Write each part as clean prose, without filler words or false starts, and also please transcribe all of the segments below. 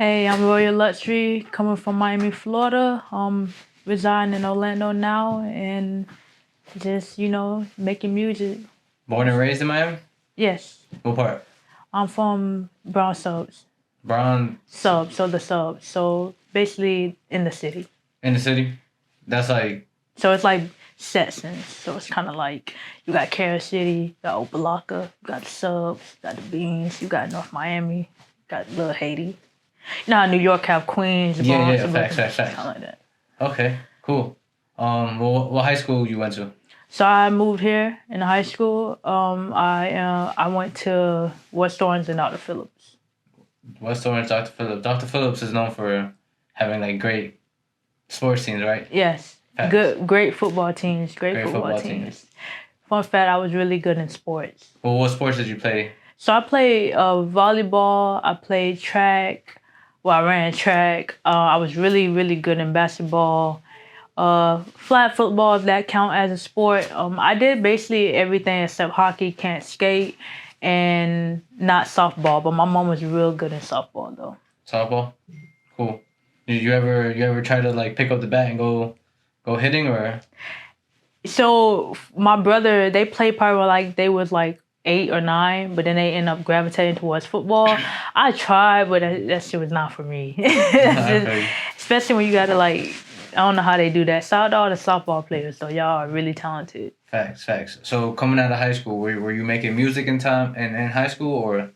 Hey, I'm Royal Luxury, coming from Miami, Florida. Residing in Orlando now, and just making music. Born and raised in Miami? Yes, What part? I'm from Brown Subs. Brown So the subs. So basically in the city. in the city? That's like, So it's like sections. So it's kind of like you got Carol City, you got Opa-locka, you got the subs, you got the Beans, you got North Miami, you got Little Haiti. You know how New York have Queens, the yeah, Bronx, yeah, the facts, Brooklyn, facts, facts. kind of like that. Okay, cool. What high school you went to? So I moved here in high school. I went to West Orange and Dr. Phillips. West Orange, Dr. Phillips. Dr. Phillips is known for having like great sports teams, right? Yes, Facts. great football teams. Great football football teams. Fun fact: I was really good in sports. Well, what sports did you play? So I played volleyball. I played track. Well, I ran track. I was really good in basketball. Flag football, if that count as a sport. I did basically everything except hockey, can't skate, and not softball. But my mom was real good in softball though. Softball? Cool. Did you ever try to like pick up the bat and go hitting or? So my brother, they played probably like they was like 8 or 9, but then they end up gravitating towards football. I tried, but that shit was not for me. Especially when you gotta like, I don't know how they do that. Shout out to all the softball players, so y'all are really talented. Facts, facts. So coming out of high school, were you making music in high school or?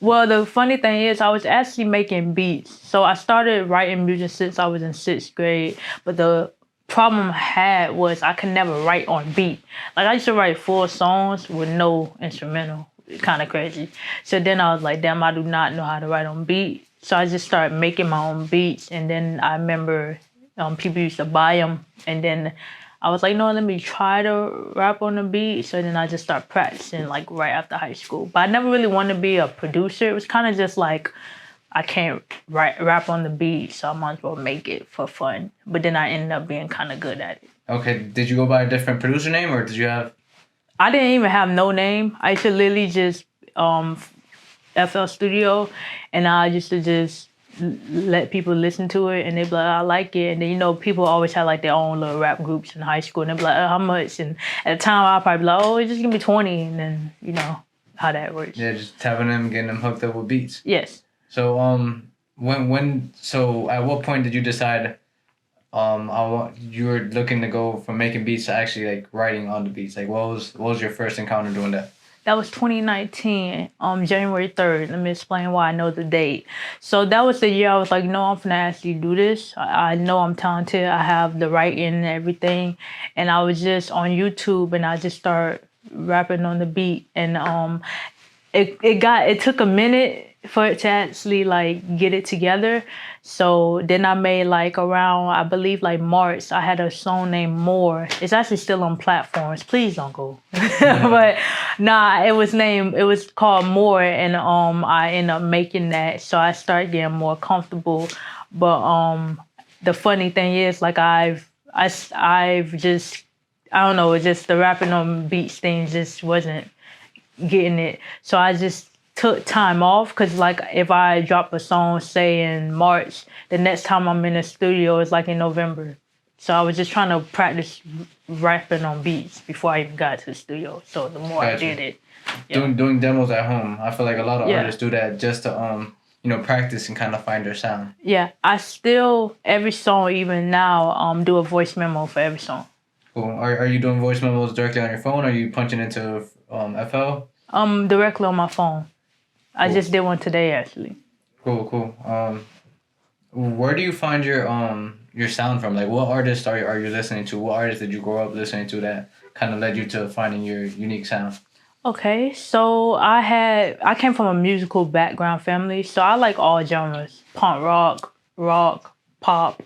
Well, the funny thing is, I was actually making beats. So I started writing music since I was in 6th grade. But the problem I had was I could never write on beat. Like I used to write full songs with no instrumental. Kind of crazy. So then I was like, damn, I do not know how to write on beat. So I just started making my own beats. And then I remember people used to buy them. And then I was like, no, let me try to rap on the beat. So then I just started practicing like right after high school. But I never really wanted to be a producer. It was kind of just like, I can't rap on the beat, so I might as well make it for fun. But then I ended up being kind of good at it. Okay, did you go by a different producer name or did you have? I didn't even have no name. I used to literally just FL Studio, and I used to just let people listen to it, and they'd be like, I like it. And then, people always had like their own little rap groups in high school, and they'd be like, how much? And at the time, I'd probably be like, oh, just give me 20, and then, how that works. Yeah, just tapping them, getting them hooked up with beats. Yes. So so at what point did you decide you were looking to go from making beats to actually like writing on the beats? Like what was your first encounter doing that? That was 2019, January 3rd. Let me explain why I know the date. So that was the year I was like, no, I'm finna actually do this. I know I'm talented. I have the writing and everything. And I was just on YouTube and I just started rapping on the beat. And it took a minute for it to actually like get it together. So then I made like around, I believe like March, I had a song named More. It's actually still on platforms. Please don't go. But nah, it was called More, and I ended up making that. So I started getting more comfortable. But the funny thing is like I've just, I don't know, it's just the rapping on beats thing just wasn't getting it. So I just took time off because like if I drop a song say in March, the next time I'm in the studio is like in November. So I was just trying to practice rapping on beats before I even got to the studio. So the more I did it, doing demos at home, I feel like a lot of artists do that just to practice and kind of find their sound. Yeah, I still every song even now do a voice memo for every song. Cool. Are you doing voice memos directly on your phone or are you punching into FL? Directly on my phone. I just did one today actually. Cool. Where do you find your sound from? Like what artists are you listening to? What artists did you grow up listening to that kind of led you to finding your unique sound? Okay, so I came from a musical background family, so I like all genres. Punk rock, pop,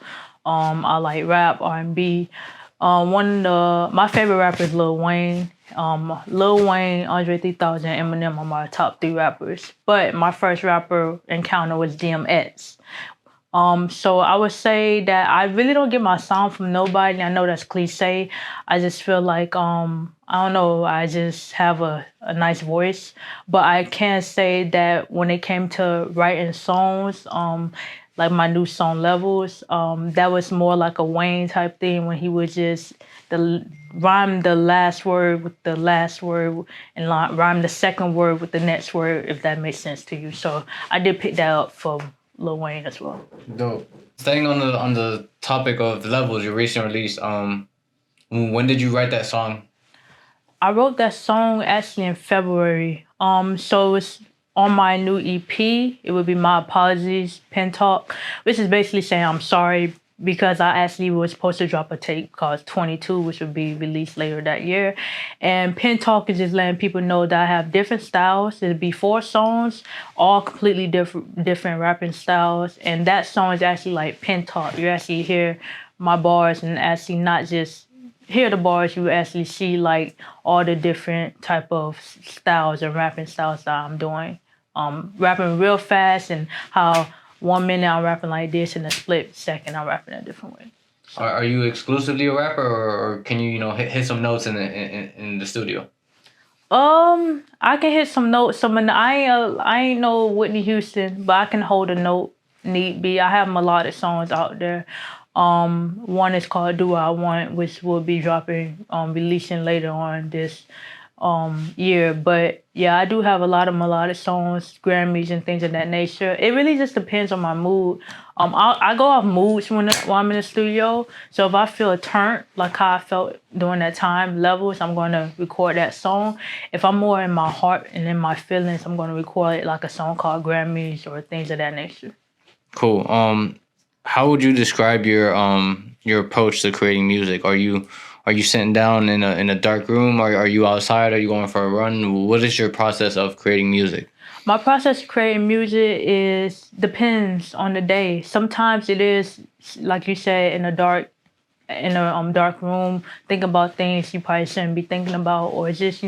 I like rap, R&B. My favorite rapper is Lil Wayne. Lil Wayne, Andre 3000, Eminem are my top 3 rappers. But my first rapper encounter was DMX. So I would say that I really don't get my sound from nobody. I know that's cliche. I just feel like I don't know. I just have a nice voice, but I can say that when it came to writing songs, like my new song Levels, that was more like a Wayne type thing when he would just the rhyme the last word with the last word and rhyme the second word with the next word, if that makes sense to you. So I did pick that up from Lil Wayne as well. Dope. Staying on the topic of Levels, your recent release, when did you write that song? I wrote that song actually in February. So it's on my new EP. It would be My Apologies, Pen Talk, which is basically saying I'm sorry because I actually was supposed to drop a tape called 22, which would be released later that year. And Pen Talk is just letting people know that I have different styles. It'd be 4 songs, all completely different rapping styles. And that song is actually like Pen Talk. You actually hear my bars and actually not just hear the bars, you actually see like all the different type of styles and rapping styles that I'm doing. Rapping real fast and how 1 minute I'm rapping like this and a split second I'm rapping a different way. Are you exclusively a rapper, or can you hit some notes in the studio? I can hit some notes. I ain't no Whitney Houston, but I can hold a note need be. I have melodic songs out there. One is called Do I Want, which will be dropping, releasing later on this year. But yeah, I do have a lot of melodic songs, Grammys and things of that nature. It really just depends on my mood. I go off moods when I'm in the studio. So if I feel turned, like how I felt during that time, Levels, I'm going to record that song. If I'm more in my heart and in my feelings, I'm going to record it like a song called Grammys or things of that nature. Cool. How would you describe your approach to creating music? Are you sitting down in a dark room? Are you outside? Are you going for a run? What is your process of creating music? My process of creating music depends on the day. Sometimes it is, like you said, in a dark room, think about things you probably shouldn't be thinking about, or just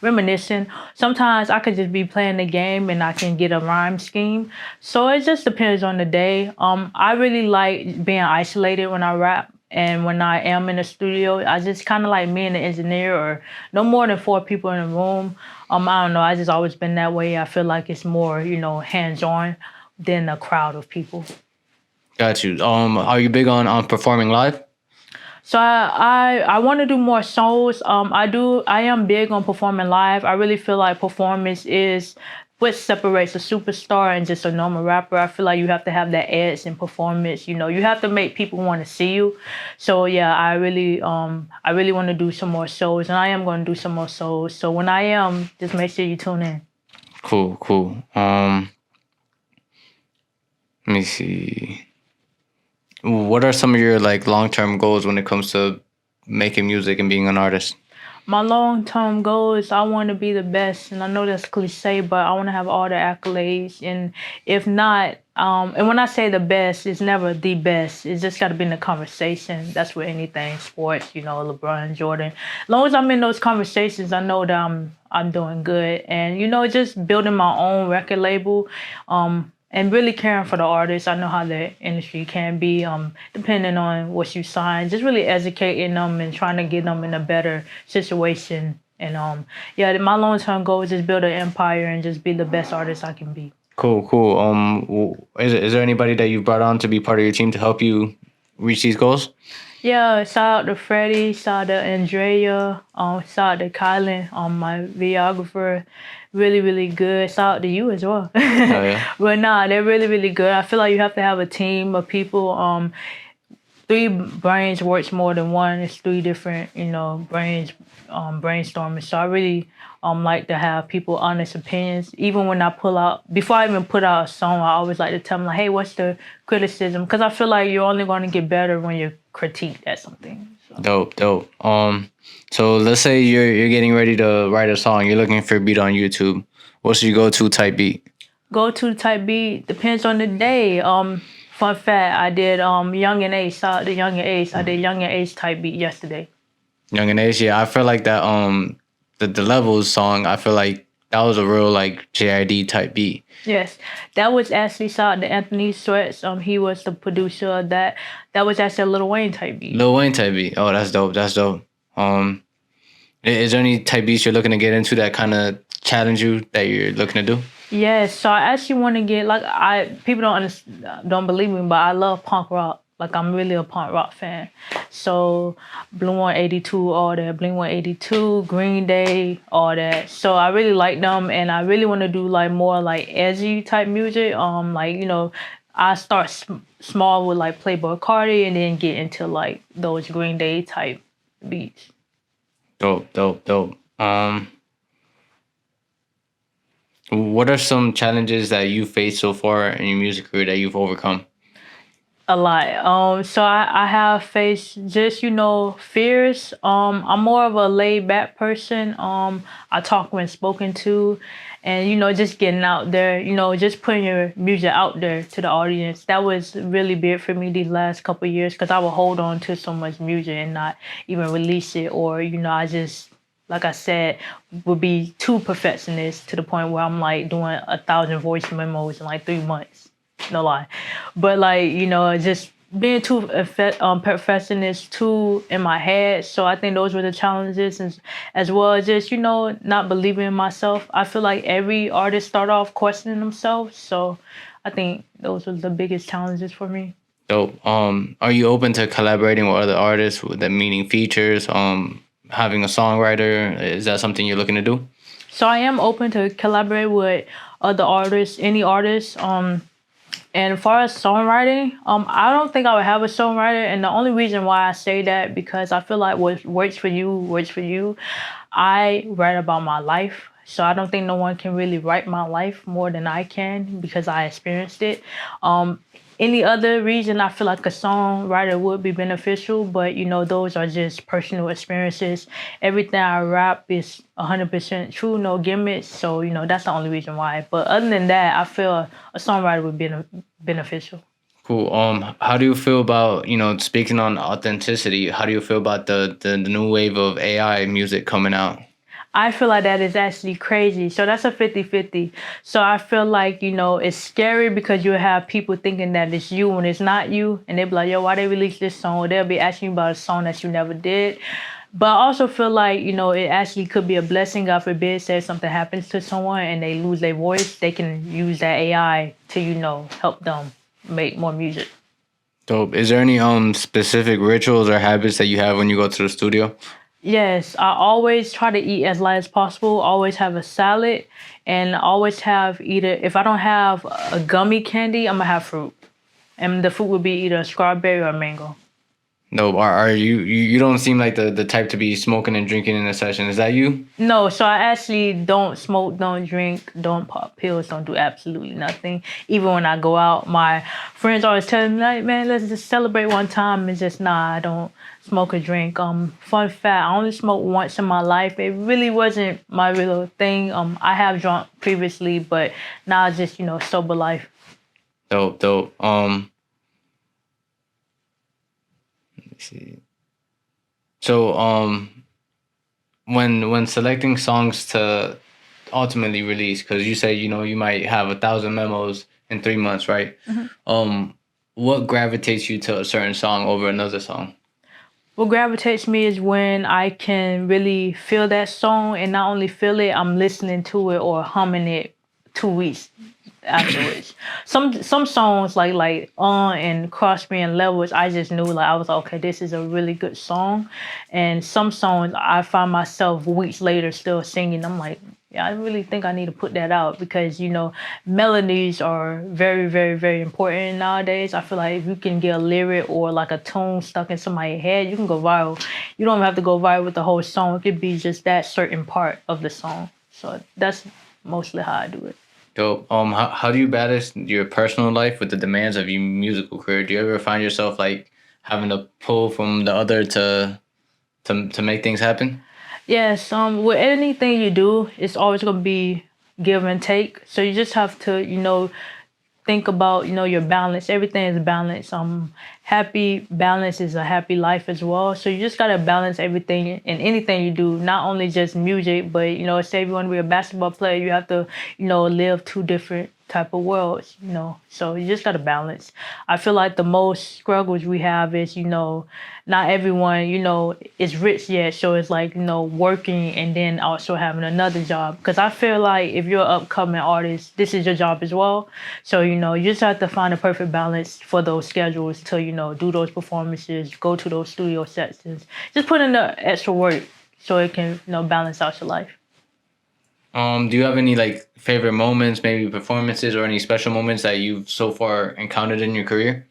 reminiscing. Sometimes I could just be playing the game and I can get a rhyme scheme. So it just depends on the day. I really like being isolated when I rap. And when I am in the studio, I just kind of like me and the engineer, or no more than 4 people in the room. I don't know. I just always been that way. I feel like it's more, hands-on than a crowd of people. Got you. Are you big on performing live? So I want to do more shows. I am big on performing live. I really feel like performance is what separates a superstar and just a normal rapper. I feel like you have to have that edge in performance. You have to make people want to see you. So yeah, I really want to do some more shows, and I am going to do some more shows. So when I am, just make sure you tune in. Cool. Let me see. What are some of your long-term goals when it comes to making music and being an artist? My long-term goal is I want to be the best, and I know that's cliche, but I want to have all the accolades. And if not, and when I say the best, it's never the best. It's just got to be in the conversation. That's with anything, sports, LeBron, Jordan. As long as I'm in those conversations, I know that I'm doing good. And just building my own record label. And really caring for the artists. I know how the industry can be, depending on what you sign. Just really educating them and trying to get them in a better situation. And my long-term goal is just build an empire and just be the best artist I can be. Cool. Is there anybody that you brought on to be part of your team to help you reach these goals? Yeah, shout out to Freddie, shout out to Andrea, shout out to Kylan, my videographer. Really, really good. Shout out to you as well. Oh, yeah. But nah, they're really, really good. I feel like you have to have a team of people. 3 brains works more than one. It's 3 different, brains brainstorming. So I really like to have people honest opinions. Even when before I even put out a song, I always like to tell them hey, what's the criticism? Because I feel like you're only going to get better when you're critiqued at something. So. Dope. So let's say you're getting ready to write a song. You're looking for a beat on YouTube. What's your go-to type beat? Go-to type beat depends on the day. Fun fact, I did Young and Ace. Shout out to Young and Ace. I did Young and Ace type beat yesterday. Young and Ace, yeah. I feel like that the Levels song, I feel like that was a real JID type beat. Yes, that was actually shout out to Anthony Sweats. He was the producer of that. That was actually a Lil Wayne type beat. Lil Wayne type beat. Oh, that's dope. Is there any type beats you're looking to get into that kind of challenge you that you're looking to do? Yes, so I actually want to get like I people don't believe me, but I love punk rock. Like I'm really a punk rock fan. So Blue 182, all that, Blink 182, Green Day, all that. So I really like them, and I really want to do like more like edgy type music. Like I start small with like Playboy Cardi, and then get into like those Green Day type beats. Dope, dope, dope. What are some challenges that you faced so far in your music career that you've overcome? A lot. So I have faced just, fears. I'm more of a laid back person. I talk when spoken to, and just getting out there, just putting your music out there to the audience. That was really big for me these last couple of years because I would hold on to so much music and not even release it, or I just, like I said, would be too perfectionist to the point where I'm like doing 1,000 voice memos in like 3 months. No lie. But like, just being too perfectionist, too in my head. So I think those were the challenges, as well as just, not believing in myself. I feel like every artist start off questioning themselves. So I think those were the biggest challenges for me. Dope. Are you open to collaborating with other artists with the meaning features? Having a songwriter, is that something you're looking to do? So I am open to collaborate with other artists, any artists. And as far as songwriting, I don't think I would have a songwriter, and the only reason why I say that because I feel like what works for you works for you. I write about my life, so I don't think no one can really write my life more than I can because I experienced it. Any other reason I feel like a songwriter would be beneficial, but those are just personal experiences. Everything I rap is 100% true, no gimmicks. So that's the only reason why. But other than that, I feel a songwriter would be beneficial. Cool. How do you feel about, speaking on authenticity? How do you feel about the new wave of AI music coming out? I feel like that is actually crazy. So that's a 50-50. So I feel like, it's scary because you have people thinking that it's you when it's not you. And they'll be like, yo, why they release this song? Or they'll be asking you about a song that you never did. But I also feel like, it actually could be a blessing. God forbid, say something happens to someone and they lose their voice. They can use that AI to, help them make more music. Dope. Is there any specific rituals or habits that you have when you go to the studio? Yes, I always try to eat as light as possible. Always have a salad, and always have either. If I don't have a gummy candy, I'm gonna have fruit, and the fruit would be either a strawberry or a mango. No, are you don't seem like the type to be smoking and drinking in a session. Is that you? No, so I actually don't smoke, don't drink, don't pop pills, don't do absolutely nothing. Even when I go out, my friends always tell me, like, man, let's just celebrate one time. It's just, nah, I don't smoke or drink. Fun fact, I only smoked once in my life. It really wasn't my real thing. I have drunk previously, but now it's just, sober life. Dope, dope. Let me see. So, when selecting songs to ultimately release, because you say you might have 1,000 memos in 3 months, right? What gravitates you to a certain song over another song? What gravitates me is when I can really feel that song, and not only feel it, I'm listening to it or humming it 2 weeks afterwards. Some songs like On and Cross Me and Levels, I just knew like I was like, okay, this is a really good song. And some songs I find myself weeks later still singing. I'm like, yeah, I really think I need to put that out because melodies are very, very, very important nowadays. I feel like if you can get a lyric or like a tune stuck in somebody's head, you can go viral. You don't have to go viral with the whole song. It could be just that certain part of the song. So that's mostly how I do it. Dope. How do you balance your personal life with the demands of your musical career? Do you ever find yourself like having to pull from the other to make things happen? Yes, with anything you do, it's always gonna be give and take. So you just have to, think about, your balance. Everything is balance. Happy balance is a happy life as well. So you just gotta balance everything in anything you do, not only just music, but say if you want to be a basketball player, you have to, live two different type of worlds, So you just gotta balance. I feel like the most struggles we have is, not everyone, is rich yet. So it's like, working and then also having another job. Because I feel like if you're an upcoming artist, this is your job as well. So, you just have to find a perfect balance for those schedules to, do those performances, go to those studio sessions. Just put in the extra work so it can, balance out your life. Do you have any like favorite moments, maybe performances, or any special moments that you've so far encountered in your career?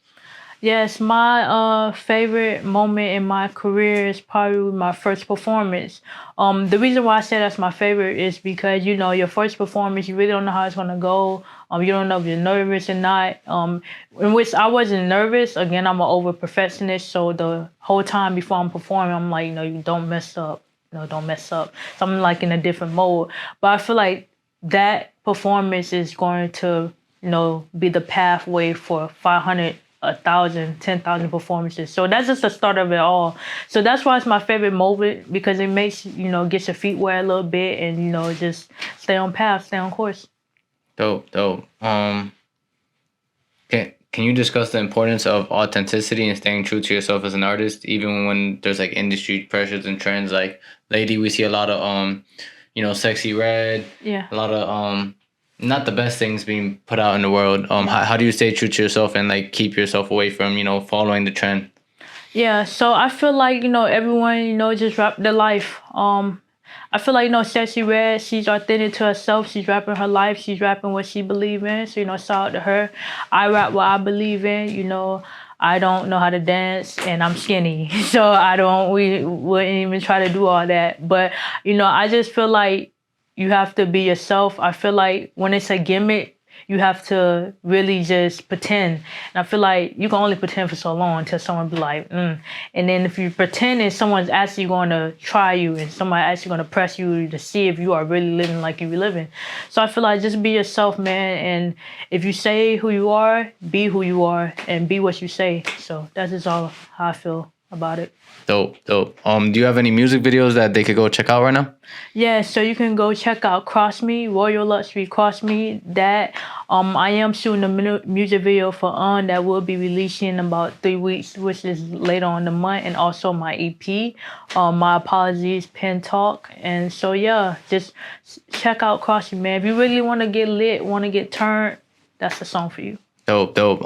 Yes, my favorite moment in my career is probably my first performance. The reason why I say that's my favorite is because your first performance, you really don't know how it's gonna go. You don't know if you're nervous or not. In which I wasn't nervous. Again, I'm an over perfectionist, so the whole time before I'm performing, I'm like, you don't mess up. Don't mess up. So I'm like in a different mode. But I feel like that performance is going to, be the pathway for 500, 1,000, 10,000 performances. So that's just the start of it all. So that's why it's my favorite moment because it makes, get your feet wet a little bit and, just stay on path, stay on course. Dope, dope. Can you discuss the importance of authenticity and staying true to yourself as an artist, even when there's like industry pressures and trends? Like lately, we see a lot of Sexy Red, Yeah. a lot of not the best things being put out in the world. How do you stay true to yourself and like keep yourself away from following the trend? Yeah, so I feel like, everyone, just rap their life. I feel like, Sexy Red, she's authentic to herself. She's rapping her life. She's rapping what she believes in. So, shout out to her. I rap what I believe in. I don't know how to dance and I'm skinny. So we wouldn't even try to do all that. But, I just feel like you have to be yourself. I feel like when it's a gimmick, you have to really just pretend. And I feel like you can only pretend for so long until someone be like, And then if you pretend and someone's actually going to try you and somebody actually going to press you to see if you are really living like you be living. So I feel like just be yourself, man. And if you say who you are, be who you are and be what you say. So that's just all how I feel about it. Dope, dope. Do you have any music videos that they could go check out right now? Yeah, so you can go check out Cross Me, Royal Luxury Cross Me. That I am shooting a music video for that will be releasing in about 3 weeks, which is later on the month, and also my EP. My apologies, Pen Talk, and so yeah, just check out Cross Me, man. If you really want to get lit, want to get turned, that's the song for you. Dope, dope.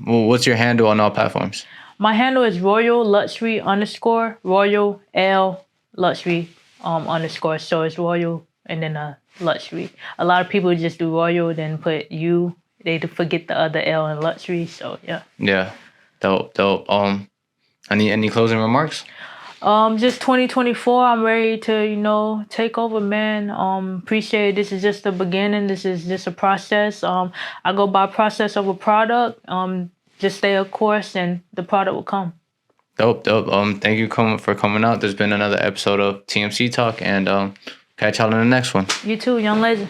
What's your handle on all platforms? My handle is Royal Luxury _, Royal L Luxury _. So it's Royal and then Luxury. A lot of people just do Royal, then put U. They forget the other L in Luxury. So yeah. Yeah, dope, dope. Any closing remarks? Just 2024. I'm ready to take over, man. Appreciate it. This is just the beginning. This is just a process. I go by process of a product. Just stay a course and the product will come. Dope, dope. Thank you for coming out. There's been another episode of TMC Talk, and catch y'all in the next one. You too, young legend.